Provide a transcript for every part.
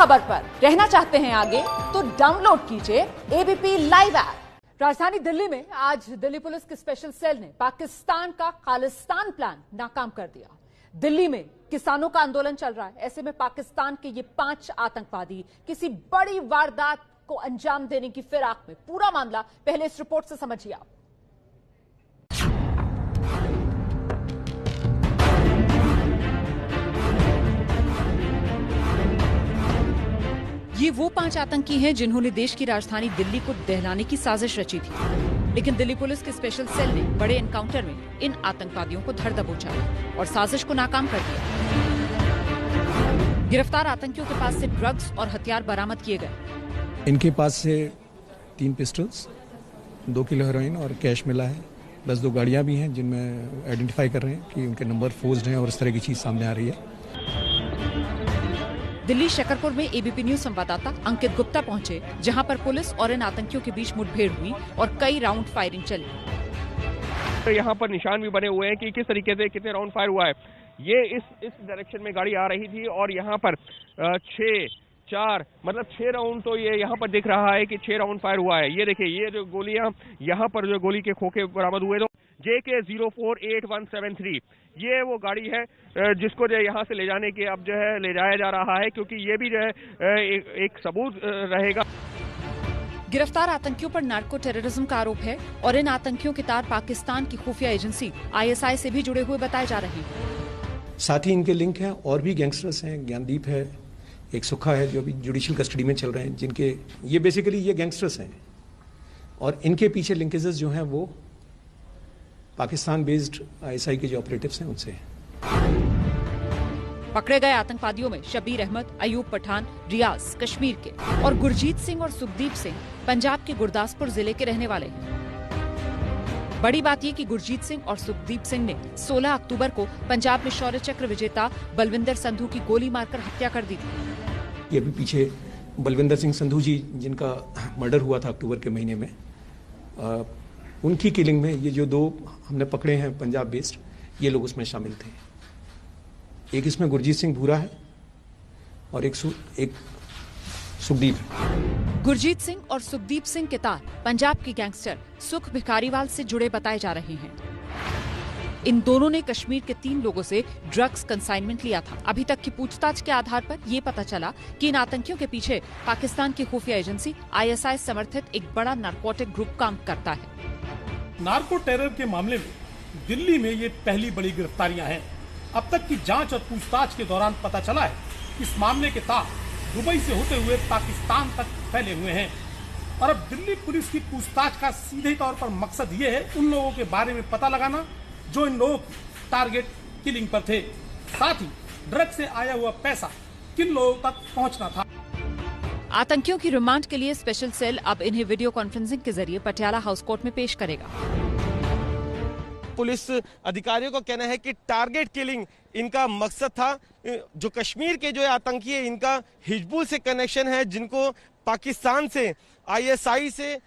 खबर पर रहना चाहते हैं आगे तो डाउनलोड कीजिए एबीपी लाइव ऐप। राजधानी दिल्ली में आज दिल्ली पुलिस की स्पेशल सेल ने पाकिस्तान का खालिस्तान प्लान नाकाम कर दिया। दिल्ली में किसानों का आंदोलन चल रहा है, ऐसे में पाकिस्तान के ये 5 आतंकवादी किसी बड़ी वारदात को अंजाम देने की फिराक में। पूरा मामला पहले इस रिपोर्ट से समझिए आप। ये वो 5 आतंकी हैं जिन्होंने देश की राजधानी दिल्ली को दहलाने की साजिश रची थी, लेकिन दिल्ली पुलिस के स्पेशल सेल ने बड़े एनकाउंटर में इन आतंकवादियों को धर दबोचा और साजिश को नाकाम कर दिया। गिरफ्तार आतंकियों के पास से ड्रग्स और हथियार बरामद किए गए। इनके पास से 3 पिस्टल्स, 2 किलो हेरोइन और कैश मिला है, प्लस 2 गाड़ियां भी हैं जिनमें आइडेंटिफाई कर रहे हैं कि उनके नंबर फोर्ज्ड हैं और इस तरह की चीज सामने आ रही है। दिल्ली शकरपुर में एबीपी न्यूज संवाददाता अंकित गुप्ता पहुंचे, जहां पर पुलिस और इन आतंकियों के बीच मुठभेड़ हुई और कई राउंड फायरिंग चली। तो यहाँ पर निशान भी बने हुए हैं कि किस तरीके से कितने राउंड फायर हुआ है। ये इस डायरेक्शन में गाड़ी आ रही थी और यहाँ पर 6 राउंड तो ये यहाँ पर दिख रहा है कि 6 राउंड फायर हुआ है। ये देखिए, ये जो गोलियां यहाँ पर जो गोली के खोखे बरामद हुए, तो JK-048173 ये वो गाड़ी है जिसको जो यहाँ से ले जाने के अब जो है ले जाया जा रहा है, क्योंकि ये भी जो है एक सबूत रहेगा। गिरफ्तार आतंकियों पर नार्को टेररिज्म का आरोप है और इन आतंकियों के तार पाकिस्तान की खुफिया एजेंसी ISI से भी जुड़े हुए बताए जा रहे हैं। साथ ही इनके लिंक हैं और भी गैंगस्टर्स हैं, ज्ञानदीप है, एक सुखा है जो भी जुडिशियल कस्टडी में चल रहे हैं, जिनके ये बेसिकली ये गैंगस्टर्स हैं और इनके पीछे लिंकेजेस जो हैं वो पाकिस्तान बेस्ड ISI के जो ऑपरेटिव्स हैं उनसे हैं। पकड़े गए आतंकवादियों में शबीर अहमद, अयूब पठान, रियाज कश्मीर के और गुरजीत सिंह और सुखदीप सिंह पंजाब के गुरदासपुर जिले के रहने वाले हैं। बड़ी बात यह कि गुरजीत सिंह और सुखदीप सिंह ने 16 अक्टूबर को पंजाब में शौर्य चक्र विजेता बलविंदर संधू की गोली मारकर हत्या कर दी थी। ये भी पीछे बलविंदर सिंह संधू जी जिनका मर्डर हुआ था अक्टूबर के महीने में, उनकी किलिंग में ये जो 2 हमने पकड़े हैं पंजाब बेस्ड, ये लोग उसमें शामिल थे। एक इसमें गुरजीत सिंह भूरा है और एक सुखदीप है। गुरजीत सिंह और सुखदीप सिंह के तार पंजाब के गैंगस्टर सुख भिखारीवाल से जुड़े बताए जा रहे हैं। इन दोनों ने कश्मीर के 3 लोगों से ड्रग्स कंसाइनमेंट लिया था। अभी तक की पूछताछ के आधार पर ये पता चला कि इन आतंकियों के पीछे पाकिस्तान की खुफिया एजेंसी ISI समर्थित एक बड़ा नार्कोटिक ग्रुप काम करता है। नार्को टेरर के मामले में दिल्ली में ये पहली बड़ी गिरफ्तारियां हैं। अब तक की जांच और पूछताछ के दौरान पता चला है कि इस मामले के तार दुबई से होते हुए पाकिस्तान तक फैले हुए हैं और अब दिल्ली पुलिस की पूछताछ का सीधे तौर पर मकसद ये है उन लोगों के बारे में पता लगाना जो इन लोगों की टारगेट किलिंग पर थे, साथ ही ड्रग्स से आया हुआ पैसा किन लोगों तक पहुंचना था। आतंकियों की रिमांड के लिए स्पेशल सेल अब इन्हें वीडियो कॉन्फ्रेंसिंग के जरिए पटियाला हाउस कोर्ट में पेश करेगा। पुलिस अधिकारियों का कहना है कि टारगेट किलिंग इनका मकसद था। जो कश्मीर के जो आतंकी है, इनका हिजबुल से कनेक्शन है, जिनको पाकिस्तान से ISI से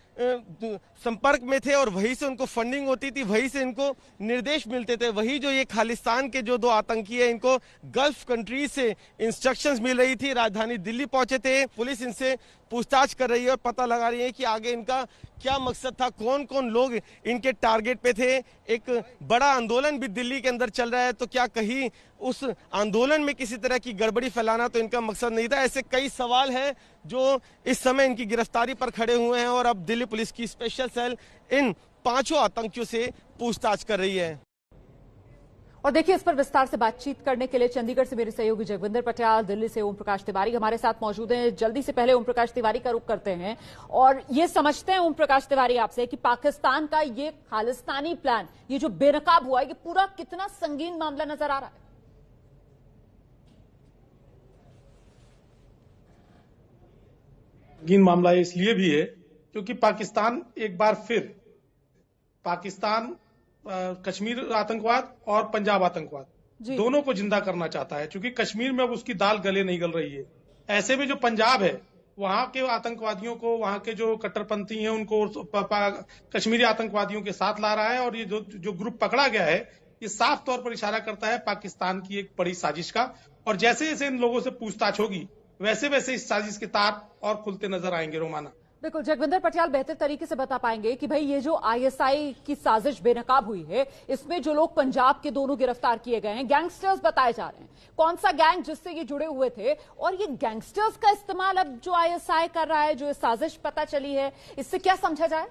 संपर्क में थे और वहीं से उनको फंडिंग होती थी, वहीं से इनको निर्देश मिलते थे। वही जो ये खालिस्तान के जो 2 आतंकी है, इनको गल्फ कंट्री से इंस्ट्रक्शंस मिल रही थी। राजधानी दिल्ली पहुंचे थे। पुलिस इनसे पूछताछ कर रही है और पता लगा रही है कि आगे इनका क्या मकसद था, कौन कौन लोग इनके टारगेट पे थे। एक बड़ा आंदोलन भी दिल्ली के अंदर चल रहा है, तो क्या कहीं उस आंदोलन में किसी तरह की गड़बड़ी फैलाना तो इनका मकसद नहीं था। ऐसे कई सवाल हैं जो इस समय इनकी गिरफ्तारी पर खड़े हुए हैं और अब दिल्ली पुलिस की स्पेशल सेल इन 5 आतंकियों से पूछताछ कर रही है। और देखिए, इस पर विस्तार से बातचीत करने के लिए चंडीगढ़ से मेरे सहयोगी जगविंदर पटियाल, दिल्ली से ओम प्रकाश तिवारी हमारे साथ मौजूद हैं। जल्दी से पहले ओम प्रकाश तिवारी का रुख करते हैं और ये समझते हैं ओम प्रकाश तिवारी आपसे कि पाकिस्तान का ये खालिस्तानी प्लान, ये जो बेनकाब हुआ है, ये पूरा कितना संगीन मामला नजर आ रहा है? संगीन मामला इसलिए भी है क्योंकि पाकिस्तान एक बार फिर कश्मीर आतंकवाद और पंजाब आतंकवाद दोनों को जिंदा करना चाहता है, क्योंकि कश्मीर में अब उसकी दाल गले नहीं गल रही है। ऐसे में जो पंजाब है, वहां के आतंकवादियों को, वहां के जो कट्टरपंथी हैं उनको कश्मीरी आतंकवादियों के साथ ला रहा है और ये जो ग्रुप पकड़ा गया है, ये साफ तौर पर इशारा करता है पाकिस्तान की एक बड़ी साजिश का। और जैसे जैसे इन लोगों से पूछताछ होगी वैसे वैसे इस साजिश के तार और खुलते नजर आएंगे। रोमाना, बिल्कुल, जगविंदर पटियाल बेहतर तरीके से बता पाएंगे कि भाई ये जो आईएसआई की साजिश बेनकाब हुई है, इसमें जो लोग पंजाब के दोनों गिरफ्तार किए गए हैं, गैंगस्टर्स बताए जा रहे हैं, कौन सा गैंग जिससे ये जुड़े हुए थे, और ये गैंगस्टर्स का इस्तेमाल अब जो आईएसआई कर रहा है, जो ये साजिश पता चली है, इससे क्या समझा जाए?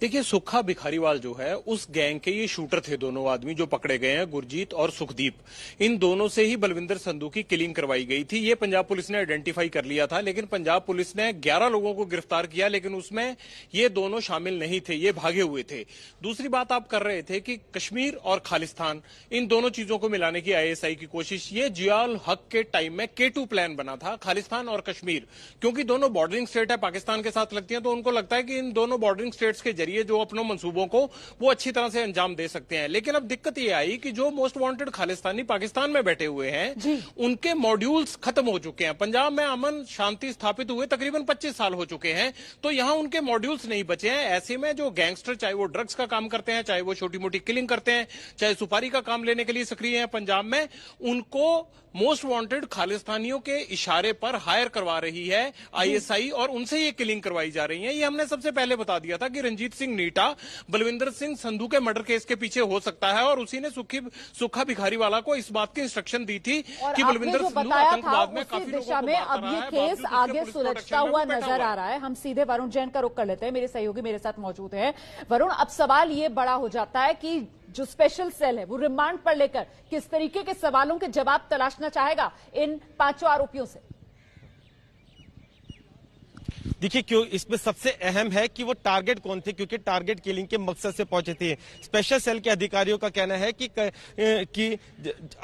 देखिए, सुखा भिखारीवाल जो है उस गैंग के ये शूटर थे। दोनों आदमी जो पकड़े गए हैं, गुरजीत और सुखदीप, इन दोनों से ही बलविंदर संधू की किलिंग करवाई गई थी। ये पंजाब पुलिस ने आइडेंटिफाई कर लिया था, लेकिन पंजाब पुलिस ने 11 लोगों को गिरफ्तार किया, लेकिन उसमें ये दोनों शामिल नहीं थे, ये भागे हुए थे। दूसरी बात आप कर रहे थे कि कश्मीर और खालिस्तान, इन दोनों चीजों को मिलाने की आईएसआई की कोशिश, ये जियाउल हक के टाइम में K2 प्लान बना था, खालिस्तान और कश्मीर, क्योंकि दोनों बॉर्डरिंग स्टेट है, पाकिस्तान के साथ लगती हैं, तो उनको लगता है कि इन दोनों बॉर्डरिंग स्टेट्स के जरिए जो अपनों मंसूबों को वो अच्छी तरह से अंजाम दे सकते हैं। लेकिन अब दिक्कत ये आई कि जो मोस्ट वांटेड खालिस्तानी पाकिस्तान में बैठे हुए हैं, उनके मॉड्यूल्स खत्म हो चुके हैं। पंजाब में अमन शांति स्थापित हुए तकरीबन 25 साल हो चुके हैं, तो यहां उनके मॉड्यूल्स नहीं बचे हैं। ऐसे में जो गैंगस्टर, चाहे वो ड्रग्स का काम करते हैं, चाहे वो छोटी मोटी किलिंग करते हैं, चाहे सुपारी का काम लेने के लिए सक्रिय हैं पंजाब में, उनको मोस्ट वांटेड खालिस्तानियों के इशारे पर हायर करवा रही है आईएसआई, और उनसे ये किलिंग करवाई जा रही है। ये हमने सबसे पहले बता दिया था कि रंजीत सिंह नीटा बलविंदर सिंह संधू के मर्डर केस के पीछे हो सकता है, और उसी ने सुखा भिखारीवाला को इस बात की इंस्ट्रक्शन दी थी कि बलविंदर संधू आतंकवाद में काफी दिशा में अब ये केस आगे सुलझता हुआ नजर आ रहा है। हम सीधे वरुण जैन का रुख कर लेते हैं, मेरे सहयोगी मेरे साथ मौजूद हैं। वरुण, अब सवाल ये बड़ा हो जाता है कि जो स्पेशल सेल है वो रिमांड पर लेकर किस तरीके के सवालों के जवाब तलाशना चाहेगा इन 5 आरोपियों से? देखिए, क्यों इसमें सबसे अहम है कि वो टारगेट कौन थे, क्योंकि टारगेट किलिंग के मकसद से पहुंचे थे। स्पेशल सेल के अधिकारियों का कहना है कि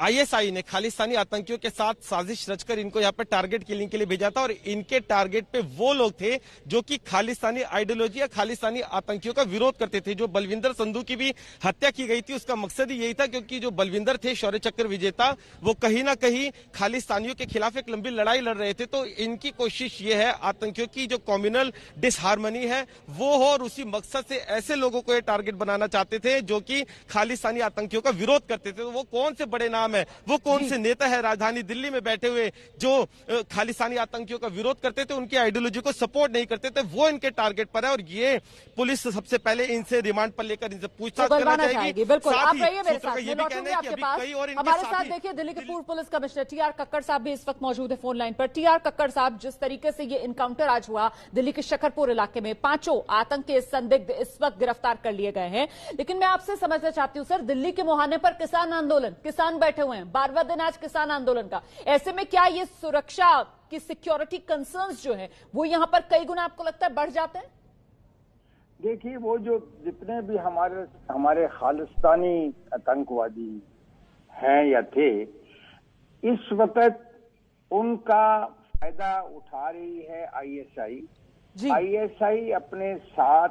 आईएसआई ने खालिस्तानी आतंकियों के साथ साजिश रचकर इनको यहां पर टारगेट किलिंग के लिए भेजा था, और इनके टारगेट पे वो लोग थे जो कि खालिस्तानी आइडियोलॉजी या खालिस्तानी आतंकियों का विरोध करते थे। जो बलविंदर संधू की भी हत्या की गई थी, उसका मकसद ही यही था, क्योंकि जो बलविंदर थे शौर्य चक्र विजेता, वो कहीं ना कहीं खालिस्तानियों के खिलाफ एक लंबी लड़ाई लड़ रहे थे। तो इनकी कोशिश ये है, आतंकियों की जो कम्युनल डिसहार्मनी है वो हो, और उसी मकसद से ऐसे लोगों को ये टारगेट बनाना चाहते थे जो कि खालिस्तानी आतंकियों का विरोध करते थे। तो वो कौन से बड़े नाम है, वो कौन से नेता है राजधानी दिल्ली में बैठे हुए जो खालिस्तानी आतंकियों का विरोध करते थे, उनकी आइडियोलॉजी को सपोर्ट नहीं करते थे, वो इनके टारगेट पर है। और ये पुलिस सबसे पहले इनसे रिमांड पर लेकर इनसे पूछताछ करना चाहेगी। बिल्कुल, आप रहिए मेरे साथ, मैं लौटूंगी आपके पास। हमारे साथ देखिए दिल्ली के पूर्व पुलिस कमिश्नर टीआर कक्कड़ साहब भी इस वक्त मौजूद है फोन लाइन पर। टीआर कक्कड़ साहब, जिस तरीके से ये इनकाउंटर आज हुआ दिल्ली के शकरपुर इलाके में, 5 आतंक के संदिग्ध इस वक्त गिरफ्तार कर लिए गए हैं, लेकिन मैं आपसे समझना चाहती हूं सर, दिल्ली के मुहाने पर किसान आंदोलन, किसान बैठे हुए हैं, 12वां दिन आज किसान आंदोलन का। ऐसे में क्या ये सुरक्षा की सिक्योरिटी कंसर्न्स जो है वो यहां पर कई गुना आपको लगता है बढ़ जाते हैं? देखिए, वो जो जितने भी हमारे खालिस्तानी आतंकवादी हैं या थे, इस वक्त उनका फायदा उठा रही है आईएसआई। आईएसआई अपने साथ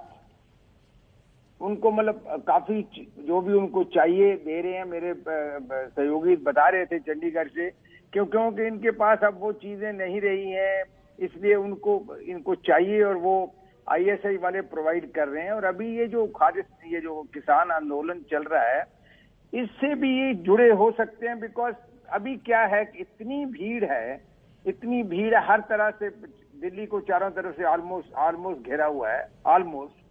उनको मतलब काफी जो भी उनको चाहिए दे रहे हैं। मेरे सहयोगी बता रहे थे चंडीगढ़ से, क्योंकि इनके पास अब वो चीजें नहीं रही हैं, इसलिए इनको चाहिए और वो आईएसआई वाले प्रोवाइड कर रहे हैं। और अभी ये जो किसान आंदोलन चल रहा है, इससे भी ये जुड़े हो सकते हैं। बिकॉज अभी क्या है कि इतनी भीड़ है हर तरह से, दिल्ली को चारों तरफ से ऑलमोस्ट घेरा हुआ है ऑलमोस्ट।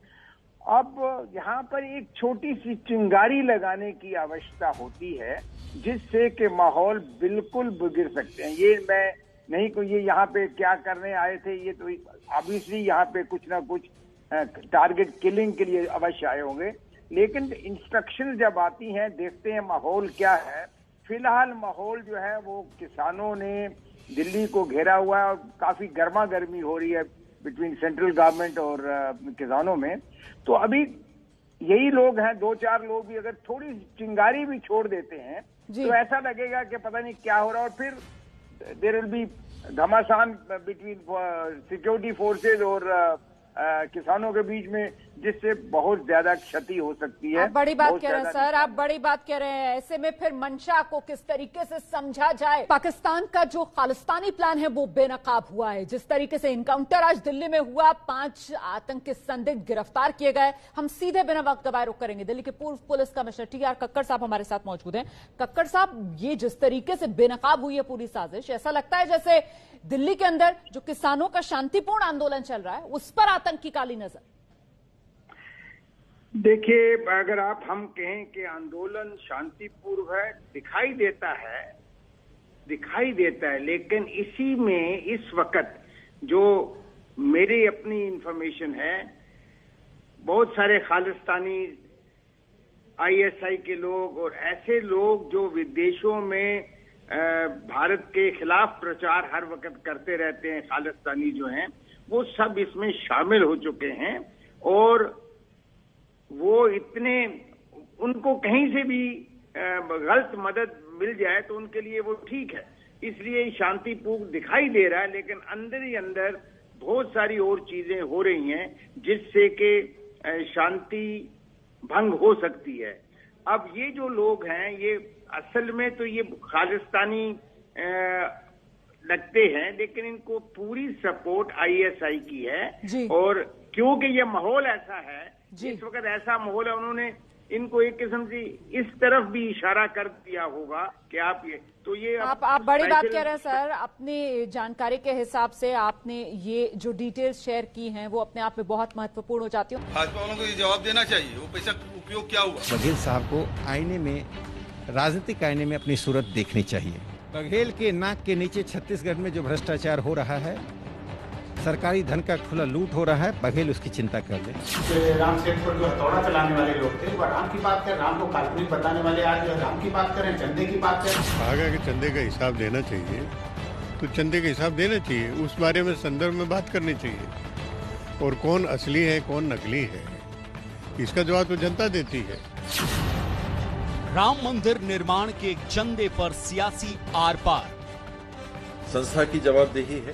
अब यहाँ पर एक छोटी सी चिंगारी लगाने की आवश्यकता होती है, जिससे कि माहौल बिल्कुल बिगड़ सकते हैं। ये मैं नहीं को ये यहाँ पे क्या करने आए थे, ये तो ऑब्वियसली यहाँ पे कुछ ना कुछ टारगेट किलिंग के लिए अवश्य आए होंगे, लेकिन इंस्ट्रक्शन जब आती हैं, देखते हैं माहौल क्या है। फिलहाल माहौल जो है वो किसानों ने दिल्ली को घेरा हुआ है और काफी गर्मा गर्मी हो रही है बिटवीन सेंट्रल गवर्नमेंट और किसानों में। तो अभी यही लोग हैं, 2-4 लोग भी अगर थोड़ी चिंगारी भी छोड़ देते हैं तो ऐसा लगेगा कि पता नहीं क्या हो रहा है, और फिर देयर विल बी घमासान बिटवीन सिक्योरिटी फोर्सेज और किसानों के बीच में जिससे बहुत ज्यादा क्षति हो सकती है। आप बड़ी बात कह रहे हैं सर, आप बड़ी बात कह रहे हैं। ऐसे में फिर मंशा को किस तरीके से समझा जाए? पाकिस्तान का जो खालिस्तानी प्लान है वो बेनकाब हुआ है। जिस तरीके से इनकाउंटर आज दिल्ली में हुआ, 5 आतंकी संदिग्ध गिरफ्तार किए गए। हम सीधे बिना वक्त गवाए रुक करेंगे। दिल्ली के पूर्व पुलिस कमिश्नर टी.आर. कक्कड़ साहब हमारे साथ मौजूद हैं। कक्कड़ साहब, ये जिस तरीके से बेनकाब हुई है पूरी साजिश, ऐसा लगता है जैसे दिल्ली के अंदर जो किसानों का शांतिपूर्ण आंदोलन चल रहा है उस पर आतंक की काली नजर। देखिए, अगर हम कहें कि आंदोलन शांतिपूर्ण है, दिखाई देता है, लेकिन इसी में इस वक्त जो मेरी अपनी इंफॉर्मेशन है, बहुत सारे खालिस्तानी आईएसआई के लोग और ऐसे लोग जो विदेशों में भारत के खिलाफ प्रचार हर वक्त करते रहते हैं, खालिस्तानी जो हैं, वो सब इसमें शामिल हो चुके हैं। और वो उनको कहीं से भी गलत मदद मिल जाए तो उनके लिए वो ठीक है, इसलिए शांतिपूर्ण दिखाई दे रहा है। लेकिन अंदर ही अंदर बहुत सारी और चीजें हो रही हैं जिससे कि शांति भंग हो सकती है। अब ये जो लोग हैं, ये असल में तो ये खालिस्तानी लगते हैं, लेकिन इनको पूरी सपोर्ट आईएसआई की है। और क्योंकि ये माहौल ऐसा है, इस वक्त ऐसा माहौल है, उन्होंने इनको एक किस्म से इस तरफ भी इशारा कर दिया होगा कि आप ये तो ये आप बड़ी बात कह रहे हैं सर। अपनी जानकारी के हिसाब से आपने ये जो डिटेल्स शेयर की हैं वो अपने आप में बहुत महत्वपूर्ण हो जाती है। भाजपा वालों को ये जवाब देना चाहिए, वो पैसा उपयोग क्या हुआ। बघेल साहब को आईने में, राजनीतिक आईने में अपनी सूरत देखनी चाहिए। बघेल के नाक के नीचे छत्तीसगढ़ में जो भ्रष्टाचार हो रहा है, सरकारी धन का खुला लूट हो रहा है, बघेल उसकी चिंता कर ले। राम सेठ पर जो हथौड़ा चलाने वाले लोग थे, वो राम की बात कर, राम को काल्पनिक बताने वाले आज राम की बात करें, चंदे की बात करें। कहा कि चंदे का हिसाब देना चाहिए, तो चंदे का हिसाब देना चाहिए, उस बारे में संदर्भ में बात करनी चाहिए। और कौन असली है कौन नकली है, इसका जवाब तो जनता देती है। राम मंदिर निर्माण के चंदे पर सियासी आर पार। संस्था की जवाबदेही है,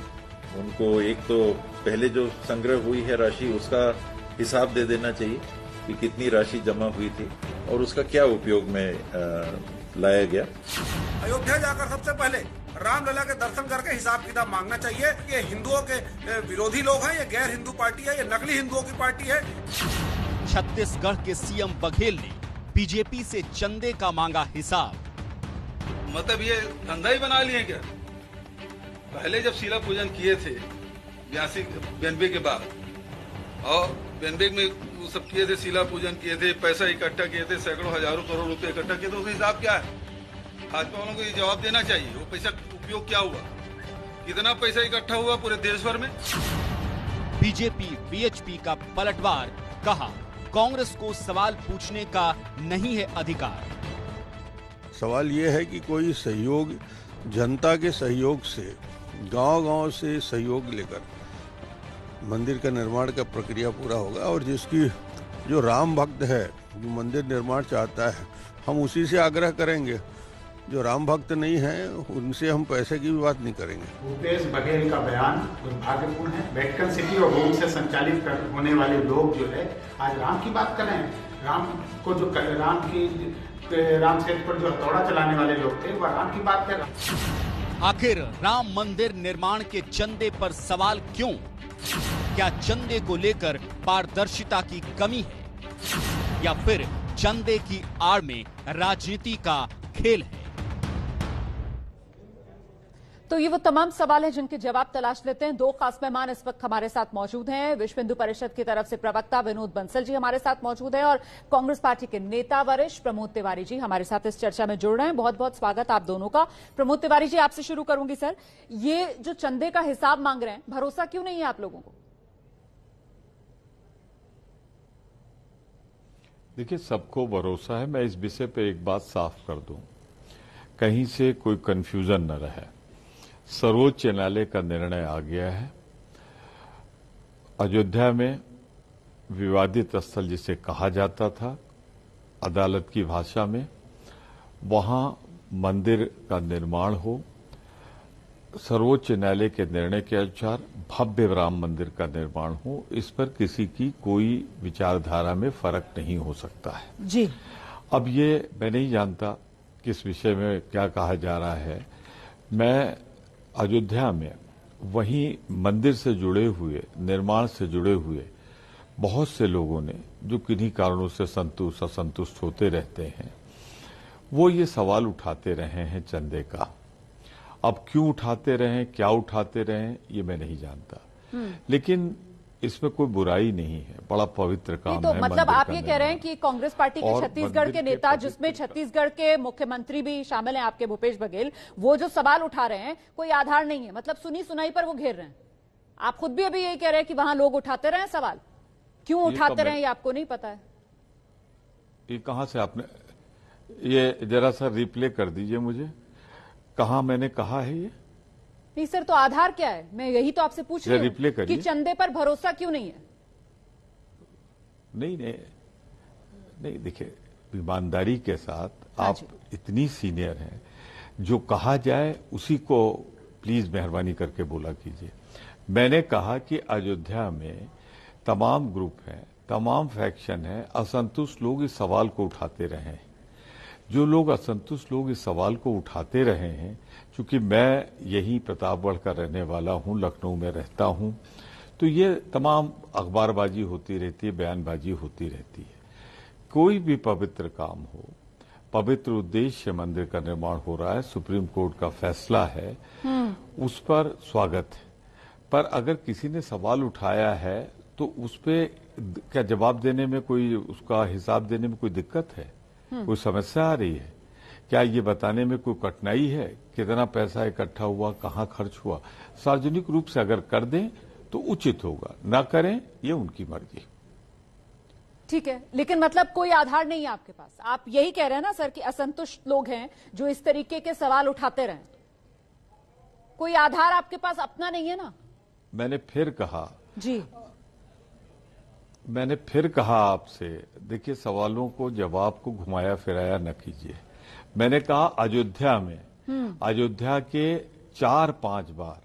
उनको एक तो पहले जो संग्रह हुई है राशि, उसका हिसाब दे देना चाहिए कि कितनी राशि जमा हुई थी और उसका क्या उपयोग में लाया गया। अयोध्या जाकर सबसे पहले रामलला के दर्शन करके हिसाब किताब मांगना चाहिए। ये हिंदुओं के विरोधी लोग हैं, ये गैर हिंदू पार्टी है, ये नकली हिंदुओं की पार्टी है। छत्तीसगढ़ के सीएम बघेल ने बीजेपी से चंदे का मांगा हिसाब। मतलब ये धंधा ही बना लिए क्या? पहले जब शिला पूजन किए थे 92 के बाद, और 92 में वो सब किए थे, शिला पूजन किए थे, पैसा इकट्ठा किए थे, सैकड़ों हजारों करोड़ रुपए इकट्ठा किए थे, उसका हिसाब क्या है? भाजपा वालों को ये जवाब देना चाहिए, वो पैसा उपयोग क्या हुआ, कितना पैसा इकट्ठा हुआ पूरे देश भर में। बीजेपी बीएचपी का पलटवार, कहा कांग्रेस को सवाल पूछने का नहीं है अधिकार। सवाल ये है कि कोई सहयोग, जनता के सहयोग से, गांव-गांव से सहयोग लेकर मंदिर का निर्माण का प्रक्रिया पूरा होगा। और जिसकी जो राम भक्त है, जो मंदिर निर्माण चाहता है, हम उसी से आग्रह करेंगे। जो राम भक्त नहीं है उनसे हम पैसे की भी बात नहीं करेंगे। भूपेश बघेल का बयान दुर्भाग्यपूर्ण है। वेटिकन सिटी और रोम से संचालित होने वाले लोग जो है आज राम की बात कर रहे हैं। राम को जो राम सेठ पर जो हथौड़ा चलाने वाले लोग थे, वह राम की बात कर रहे हैं। आखिर राम मंदिर निर्माण के चंदे पर सवाल क्यों? क्या चंदे को लेकर पारदर्शिता की कमी है या फिर चंदे की आड़ में राजनीति का खेल है? तो ये वो तमाम सवाल हैं जिनके जवाब तलाश लेते हैं। 2 खास मेहमान इस वक्त हमारे साथ मौजूद हैं। विश्व हिंदू परिषद की तरफ से प्रवक्ता विनोद बंसल जी हमारे साथ मौजूद हैं और कांग्रेस पार्टी के नेता वरिष्ठ प्रमोद तिवारी जी हमारे साथ इस चर्चा में जुड़ रहे हैं। बहुत बहुत स्वागत आप दोनों का। प्रमोद तिवारी जी, आपसे शुरू करूंगी सर। ये जो चंदे का हिसाब मांग रहे हैं, भरोसा क्यों नहीं है आप लोगों को? देखिए, सबको भरोसा है। मैं इस विषय पे एक बात साफ कर दूं, कहीं से कोई कंफ्यूजन न रहे। सर्वोच्च न्यायालय का निर्णय आ गया है। अयोध्या में विवादित स्थल जिसे कहा जाता था अदालत की भाषा में, वहां मंदिर का निर्माण हो, सर्वोच्च न्यायालय के निर्णय के अनुसार भव्य राम मंदिर का निर्माण हो, इस पर किसी की कोई विचारधारा में फर्क नहीं हो सकता है जी। अब ये मैं नहीं जानता किस विषय में क्या कहा जा रहा है। मैं अयोध्या में वहीं मंदिर से जुड़े हुए, निर्माण से जुड़े हुए बहुत से लोगों ने जो किन्हीं कारणों से संतुष्ट असंतुष्ट होते रहते हैं, वो ये सवाल उठाते रहे हैं चंदे का। अब क्यों उठाते रहे, क्या उठाते रहे, ये मैं नहीं जानता, लेकिन इसमें कोई बुराई नहीं है, बड़ा पवित्र काम तो है। मतलब आप ये कह रहे हैं कि कांग्रेस पार्टी के छत्तीसगढ़ के नेता, जिसमें छत्तीसगढ़ के मुख्यमंत्री भी शामिल हैं आपके भूपेश बघेल, वो जो सवाल उठा रहे हैं कोई आधार नहीं है, मतलब सुनी सुनाई पर वो घेर रहे हैं। आप खुद भी अभी यही कह रहे हैं कि वहां लोग उठाते रहे सवाल, क्यों उठाते रहे ये आपको नहीं पता है। ये कहां से आपने, ये जरा सा रिप्ले कर दीजिए मुझे, कहां मैंने कहा है ये? नहीं सर, तो आधार क्या है, मैं यही तो आपसे पूछ रही हूं कि चंदे पर भरोसा क्यों नहीं है। नहीं देखिए, ईमानदारी के साथ आप इतनी सीनियर हैं, जो कहा जाए उसी को प्लीज मेहरबानी करके बोला कीजिए। मैंने कहा कि अयोध्या में तमाम ग्रुप हैं, तमाम फैक्शन हैं, असंतुष्ट लोग इस सवाल को उठाते रहे हैं। जो लोग असंतुष्ट लोग इस सवाल को उठाते रहे हैं, चूंकि मैं यही प्रतापगढ़ का रहने वाला हूं, लखनऊ में रहता हूं, तो ये तमाम अखबारबाजी होती रहती है, बयानबाजी होती रहती है। कोई भी पवित्र काम हो, पवित्र उद्देश्य से मंदिर का निर्माण हो रहा है, सुप्रीम कोर्ट का फैसला है, उस पर स्वागत है। पर अगर किसी ने सवाल उठाया है तो उस पर क्या जवाब देने में कोई, उसका हिसाब देने में कोई दिक्कत है, कोई समस्या आ रही है क्या? ये बताने में कोई कठिनाई है कितना पैसा इकट्ठा हुआ, कहाँ खर्च हुआ? सार्वजनिक रूप से अगर कर दें तो उचित होगा, ना करें ये उनकी मर्जी। ठीक है, लेकिन मतलब कोई आधार नहीं है आपके पास। आप यही कह रहे हैं ना सर कि असंतुष्ट लोग हैं जो इस तरीके के सवाल उठाते रहे, कोई आधार आपके पास अपना नहीं है ना? मैंने फिर कहा जी, मैंने फिर कहा आपसे, देखिए सवालों को, जवाब को घुमाया फिराया न कीजिए। मैंने कहा अयोध्या में, अयोध्या के 4-5 बार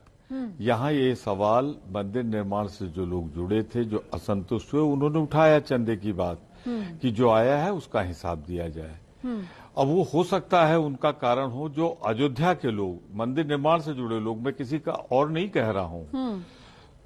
यहाँ ये सवाल मंदिर निर्माण से जो लोग जुड़े थे, जो असंतुष्ट हुए, उन्होंने उठाया चंदे की बात कि जो आया है उसका हिसाब दिया जाए। अब वो हो सकता है उनका कारण हो, जो अयोध्या के लोग, मंदिर निर्माण से जुड़े लोग, मैं किसी का और नहीं कह रहा हूं,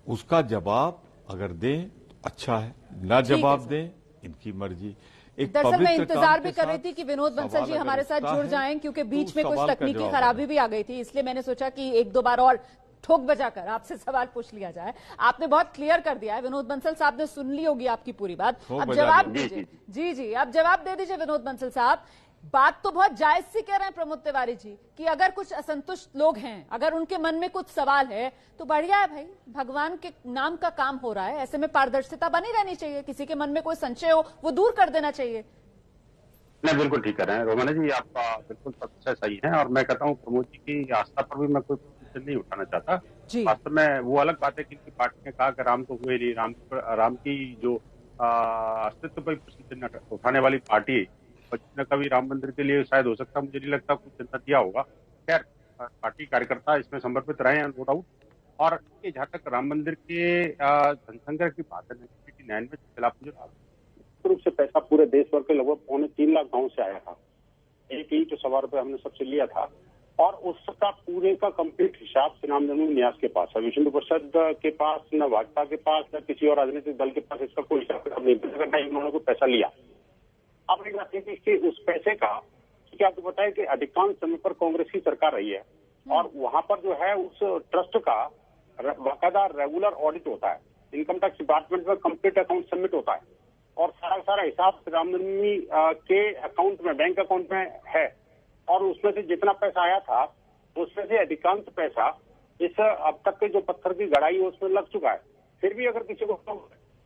उसका जवाब अगर दें अच्छा है, ना जवाब दें इनकी मर्जी। दरअसल मैं इंतजार भी कर रही थी कि विनोद बंसल जी हमारे साथ जुड़ जाएं, क्योंकि बीच में कुछ तकनीकी खराबी भी आ गई थी, इसलिए मैंने सोचा कि एक दो बार और ठोक बजाकर आपसे सवाल पूछ लिया जाए। आपने बहुत क्लियर कर दिया है, विनोद बंसल साहब ने सुन ली होगी आपकी पूरी बात। अब जवाब दीजिए। जी, अब जवाब दे दीजिए विनोद बंसल साहब। बात तो बहुत जायज सी कह रहे हैं प्रमोद तिवारी जी कि अगर कुछ असंतुष्ट लोग हैं, अगर उनके मन में कुछ सवाल है तो बढ़िया है भाई, भगवान के नाम का काम हो रहा है, ऐसे में पारदर्शिता बनी रहनी चाहिए, किसी के मन में कोई संशय हो वो दूर कर देना चाहिए। नहीं, बिल्कुल ठीक कर रहे हैं रोमाना जी, आपका बिल्कुल तथ्य सही है। और मैं कहता हूँ प्रमोद जी की आस्था पर भी मैं कोई प्रश्न नहीं उठाना चाहता। वास्तव में वो अलग बात है कि इनकी पार्टी ने कहा कि राम तो हुए नहीं, राम की जो अस्तित्व पर प्रश्न उठाने वाली पार्टी, जिसने कभी राम मंदिर के लिए शायद हो सकता, मुझे नहीं लगता कुछ चिंता दिया होगा। खैर, पार्टी कार्यकर्ता इसमें समर्पित रहे हैं नो डाउट। और जहाँ तक राम मंदिर के जनसंग्रह की बात है, 1989 में खिलाफ रूप से पैसा पूरे देश भर के लगभग 3.25 लाख गाँव से आया था। 1 ईंट 1.25 रुपये हमने सबसे लिया था, और उसका पूरे का कंप्लीट हिसाब श्री राम जन्मभूमि न्यास के पास है। विष्णु परिषद के पास, न भाजपा के पास, न किसी और राजनीतिक दल के पास इसका कोई हिसाब नहीं, उन्होंने कोई पैसा लिया। अब एक बात कि उस पैसे का, क्योंकि आपको पता है कि अधिकांश समय पर कांग्रेस की सरकार रही है, और वहां पर जो है उस ट्रस्ट का बाकायदा रेगुलर ऑडिट होता है, इनकम टैक्स डिपार्टमेंट में कंप्लीट अकाउंट सबमिट होता है, और सारा हिसाब राम जन्मभूमि के अकाउंट में, बैंक अकाउंट में है। और उसमें से जितना पैसा आया था उसमें से अधिकांश पैसा इस अब तक के जो पत्थर की गढ़ाई है उसमें लग चुका है। फिर भी अगर किसी को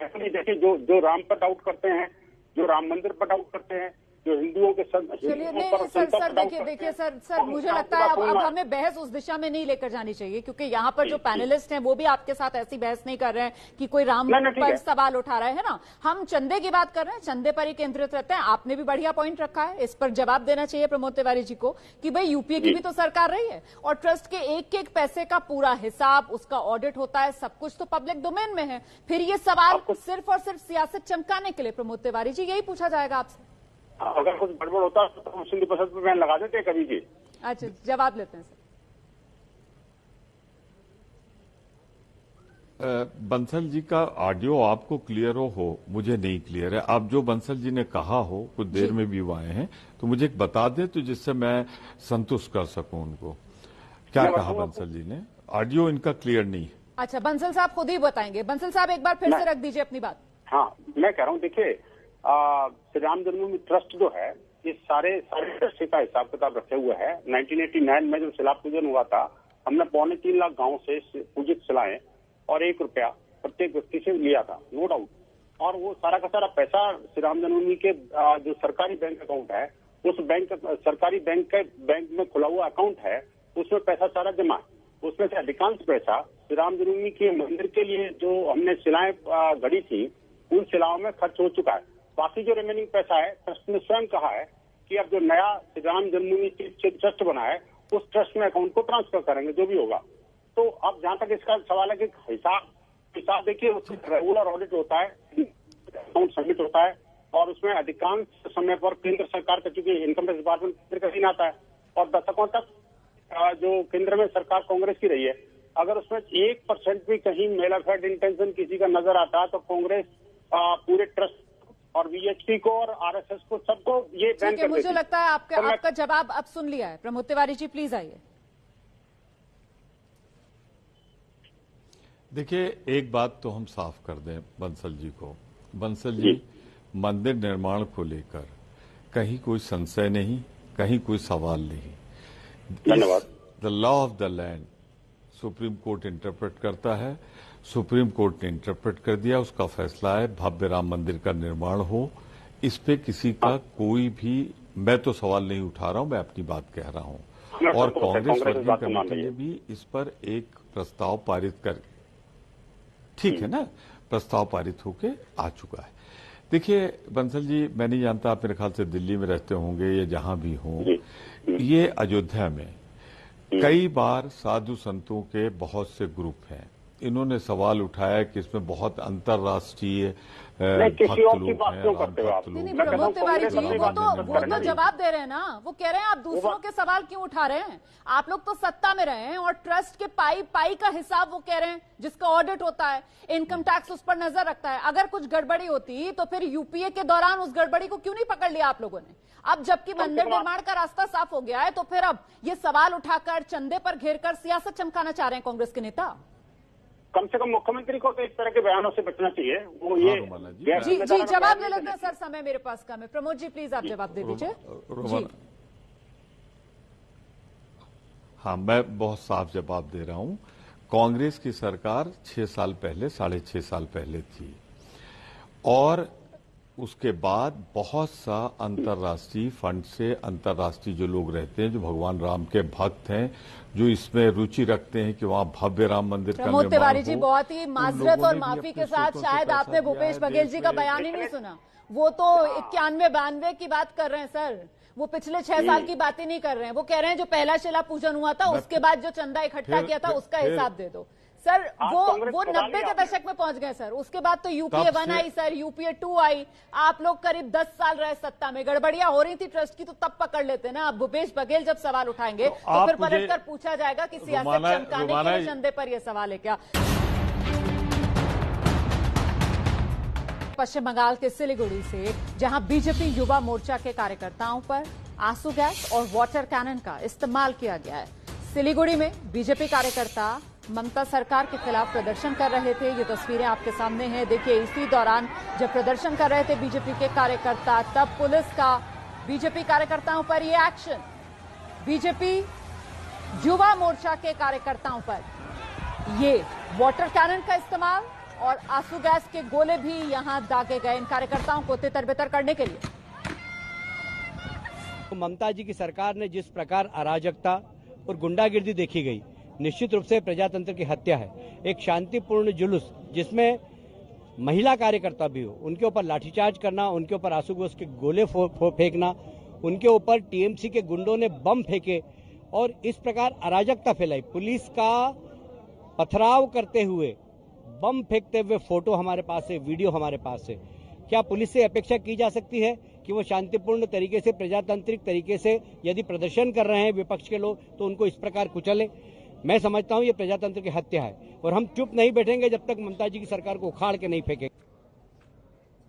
देखिए, जो राम पर डाउट करते हैं, जो राम मंदिर पर डाउट करते हैं, जो हिंदुओं के चलिए नहीं सर देखिए सर मुझे लगता है अब हमें बहस उस दिशा में नहीं लेकर जानी चाहिए, क्योंकि यहाँ पर जो पैनलिस्ट हैं वो भी आपके साथ ऐसी बहस नहीं कर रहे हैं कि कोई राम पर सवाल उठा रहा है ना। हम चंदे की बात कर रहे हैं, चंदे पर ही केंद्रित रहते हैं। आपने भी बढ़िया पॉइंट रखा है, इस पर जवाब देना चाहिए प्रमोद तिवारी जी को कि भाई यूपीए की भी तो सरकार रही है और ट्रस्ट के एक एक पैसे का पूरा हिसाब, उसका ऑडिट होता है, सब कुछ तो पब्लिक डोमेन में है। फिर ये सवाल सिर्फ और सिर्फ सियासत चमकाने के लिए प्रमोद तिवारी जी यही पूछा जाएगा आपसे। अगर कुछ गड़बड़ होता तो सिंधु परिषद में बैन लगा देते कभी जी। अच्छा, जवाब लेते हैं सर। बंसल जी का ऑडियो आपको क्लियर हो मुझे नहीं क्लियर है। आप जो बंसल जी ने कहा हो कुछ देर में भी वो आए हैं तो मुझे बता दे तो जिससे मैं संतुष्ट कर सकूं उनको। क्या कहा बंसल जी ने? ऑडियो इनका क्लियर नहीं है। अच्छा, बंसल साहब खुद ही बताएंगे। बंसल साहब एक बार फिर से रख दीजिए अपनी बात। हाँ, मैं कह रहा हूँ देखिए श्री राम जन्मभूमि ट्रस्ट जो है इस सारे ट्रस्ट का हिसाब किताब रखे हुए है। 1989 में जब शिला पूजन हुआ था हमने 2.25 लाख गांव से पूजित शिलाएं और 1 रुपया प्रत्येक व्यक्ति से लिया था, नो डाउट। और वो सारा का सारा पैसा श्री राम जन्मभूमि के जो सरकारी बैंक अकाउंट है उस सरकारी बैंक में खुला हुआ अकाउंट है, उसमें पैसा सारा जमा है। उसमें से अधिकांश पैसा श्री राम जन्मभूमि के मंदिर के लिए जो हमने शिलाएं गढ़ी थी उन शिलाओं में खर्च हो चुका है। बाकी जो रिमेनिंग पैसा है ट्रस्ट ने स्वयं कहा है कि अब जो नया श्री राम जन्मभूमि ट्रस्ट बना है उस ट्रस्ट में अकाउंट को ट्रांसफर करेंगे जो भी होगा। तो अब जहां तक इसका सवाल है कि हिसाब देखिए रेगुलर ऑडिट होता है, अकाउंट सबमिट होता है और उसमें अधिकांश समय पर केंद्र सरकार का, चूंकि इनकम टैक्स डिपार्टमेंट केंद्र का दिन आता है और दशकों तक जो केंद्र में सरकार कांग्रेस की रही है, अगर उसमें 1% भी कहीं मेलाफेड इंटेंशन किसी का नजर आता है तो कांग्रेस पूरे ट्रस्ट और बीएचपी को और आरएसएस को सबको ये बैन कर देती है। मुझे लगता है आपका जवाब अब सुन लिया है। प्रमोद तिवारी जी प्लीज आइए। देखिए एक बात तो हम साफ कर दें बंसल जी को। बंसल जी, मंदिर निर्माण को लेकर कहीं कोई संशय नहीं, कहीं कोई सवाल नहीं। धन्यवाद। The law of the land supreme court interpret करता है, सुप्रीम कोर्ट ने इंटरप्रेट कर दिया, उसका फैसला है भव्य राम मंदिर का निर्माण हो। इस पे किसी का कोई भी, मैं तो सवाल नहीं उठा रहा हूं, मैं अपनी बात कह रहा हूं। और कांग्रेस वर्किंग कमेटी ने भी इस पर एक प्रस्ताव पारित कर, ठीक है ना, प्रस्ताव पारित होके आ चुका है। देखिए बंसल जी, मैं नहीं जानता, आप मेरे ख्याल से दिल्ली में रहते होंगे या जहां भी हों, ये अयोध्या में कई बार साधु संतों के बहुत से ग्रुप हैं। इन्होंने सवाल उठाया कि इसमें बहुत अंतर्राष्ट्रीय भक्त लोग हैं, प्रमोद तिवारी जी वो तो जवाब दे रहे हैं ना। वो कह रहे हैं आप दूसरों के सवाल क्यों उठा रहे हैं? आप लोग तो सत्ता में रहे हैं और ट्रस्ट के पाई का हिसाब वो कह रहे हैं जिसका ऑडिट होता है, इनकम टैक्स उस पर नजर रखता है। अगर कुछ गड़बड़ी होती तो फिर यूपीए के दौरान उस गड़बड़ी को क्यों नहीं पकड़ लिया आप लोगों ने? अब जबकि मंदिर निर्माण का रास्ता साफ हो गया है तो फिर अब ये सवाल उठाकर चंदे पर घेरकर सियासत चमकाना चाह रहे हैं कांग्रेस के नेता। कम से कम मुख्यमंत्री को तो इस तरह के बयानों से बचना चाहिए। वो ये जी जवाब ले लेते हैं सर, समय मेरे पास कम है। प्रमोद जी प्लीज आप जवाब दे दीजिए। हाँ, मैं बहुत साफ जवाब दे रहा हूं। कांग्रेस की सरकार 6 साल पहले, 6.5 साल पहले थी और उसके बाद बहुत सा अंतर्राष्ट्रीय फंड से, अंतर्राष्ट्रीय जो लोग रहते हैं जो भगवान राम के भक्त हैं, जो इसमें रुचि रखते हैं कि वहां भव्य राम मंदिर का निर्माण हो। प्रमोद तिवारी जी, बहुत ही माजरत और माफी के साथ शायद आपने भूपेश बघेल जी का बयान ही नहीं सुना। वो तो 91-92 की बात कर रहे हैं सर, वो पिछले 6 साल की बात ही नहीं कर रहे हैं। वो कह रहे हैं जो पहला शिला पूजन हुआ था उसके बाद जो चंदा इकट्ठा किया था उसका हिसाब दे दो सर। वो 90 के दशक में पहुंच गए सर। उसके बाद तो यूपीए 1 आई सर, यूपीए 2 आई। आप लोग करीब 10 साल रहे सत्ता में, गड़बड़ियां हो रही थी ट्रस्ट की तो तब पकड़ लेते ना। अब भूपेश बघेल जब सवाल उठाएंगे तो फिर पलटकर पूछा जाएगा कि सियासत चमकाने के लिए चंदे पर यह सवाल है क्या? पश्चिम बंगाल के सिलीगुड़ी से जहां बीजेपी युवा मोर्चा के कार्यकर्ताओं पर आंसू गैस और वाटर कैनन का इस्तेमाल किया गया है। सिलीगुड़ी में बीजेपी कार्यकर्ता ममता सरकार के खिलाफ प्रदर्शन कर रहे थे। ये तस्वीरें आपके सामने हैं। देखिए, इसी दौरान जब प्रदर्शन कर रहे थे बीजेपी के कार्यकर्ता, तब पुलिस का बीजेपी कार्यकर्ताओं पर ये एक्शन। बीजेपी युवा मोर्चा के कार्यकर्ताओं पर ये वाटर कैनन का इस्तेमाल और आंसू गैस के गोले भी यहां दागे गए इन कार्यकर्ताओं को तितर-बितर करने के लिए। ममता जी की सरकार ने जिस प्रकार अराजकता और गुंडागिर्दी देखी गई, निश्चित रूप से प्रजातंत्र की हत्या है। एक शांतिपूर्ण जुलूस जिसमें महिला कार्यकर्ता भी हो, उनके ऊपर लाठीचार्ज करना, उनके ऊपर आंसू गैस के गोले फेंकना, उनके ऊपर टीएमसी के गुंडों ने बम फेंके और इस प्रकार अराजकता फैलाई। पुलिस का पथराव करते हुए, बम फेंकते हुए फोटो हमारे पास है, वीडियो हमारे पास है। क्या पुलिस से अपेक्षा की जा सकती है कि वो शांतिपूर्ण तरीके से, प्रजातांत्रिक तरीके से यदि प्रदर्शन कर रहे हैं विपक्ष के लोग तो उनको इस प्रकार कुचले? मैं समझता हूं ये प्रजातंत्र की हत्या है और हम चुप नहीं बैठेंगे जब तक ममता जी की सरकार को उखाड़ के नहीं फेंकेंगे।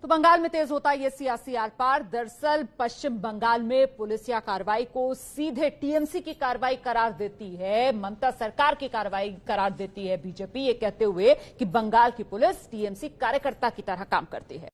तो बंगाल में तेज होता ये सियासी आर पार। दरअसल पश्चिम बंगाल में पुलिसिया कार्रवाई को सीधे टीएमसी की कार्रवाई करार देती है, ममता सरकार की कार्रवाई करार देती है बीजेपी, ये कहते हुए कि बंगाल की पुलिस टीएमसी कार्यकर्ता की तरह काम करती है।